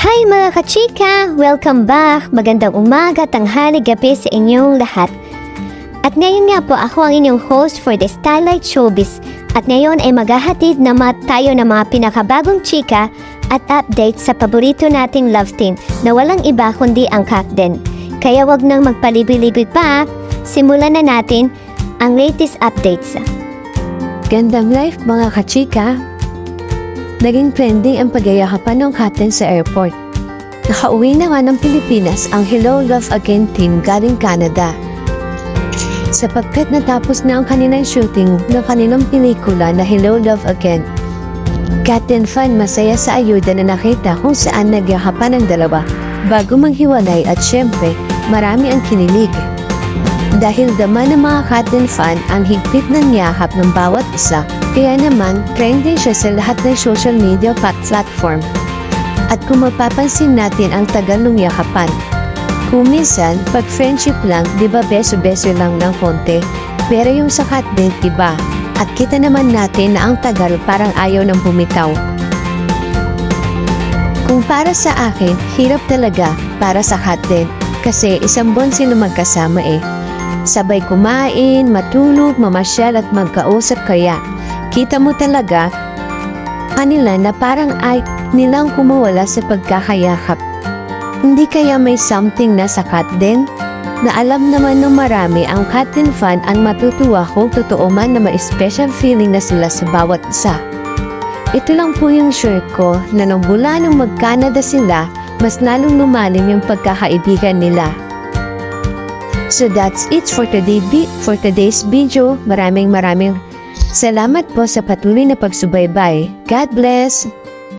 Hi mga kachika! Welcome back! Magandang umaga, tanghali, gabi sa inyong lahat. At ngayon nga po ako ang inyong host for the Starlight Showbiz. At ngayon ay maghahatid na tayo ng mga pinakabagong chika at update sa paborito nating love team na walang iba kundi ang Kakden. Kaya wag nang magpalibig-libig pa, simulan na natin ang latest updates. Gandang life mga kachika! Naging trending ang pagyayakapan ng Kakden sa airport. Nakauwi na nga ng Pilipinas ang Hello Love Again team galing Canada. Sapagkat natapos na ang kanilang shooting ng kanilang pelikula na Hello Love Again. Kakden fan masaya sa ayuda na nakita kung saan nagyakapan ang dalawa bago manghiwalay at syempre marami ang kinilig. Dahil dama ng mga Kakden fan ang higpit ng yakap ng bawat isa, kaya naman trending siya sa lahat ng social media platform. At kung mapapansin natin ang tagal ng yakapan, kung minsan pag friendship lang, di ba beso-beso lang ng konti, pero yung sa Kakden iba, at kita naman natin na ang tagal parang ayaw ng bumitaw. Kung para sa akin, hirap talaga para sa Kakden, kasi isang buwan sila magkasama Sabay kumain, matulog, mamasyal at magkausap kaya kita mo talaga kanila na parang ay nilang kumawala sa pagkakayakap. Hindi kaya may something na sa Kakden? Na alam naman ng marami ang Kakden fan ang matutuwa kung totoo man na may special feeling na sila sa bawat isa. Ito lang po yung sure ko na nung mula nung mag-Canada sila, mas lalong lumalim yung pagkakaibigan nila. So that's it for today's video. Maraming salamat po sa patuloy na pagsubaybay. God bless!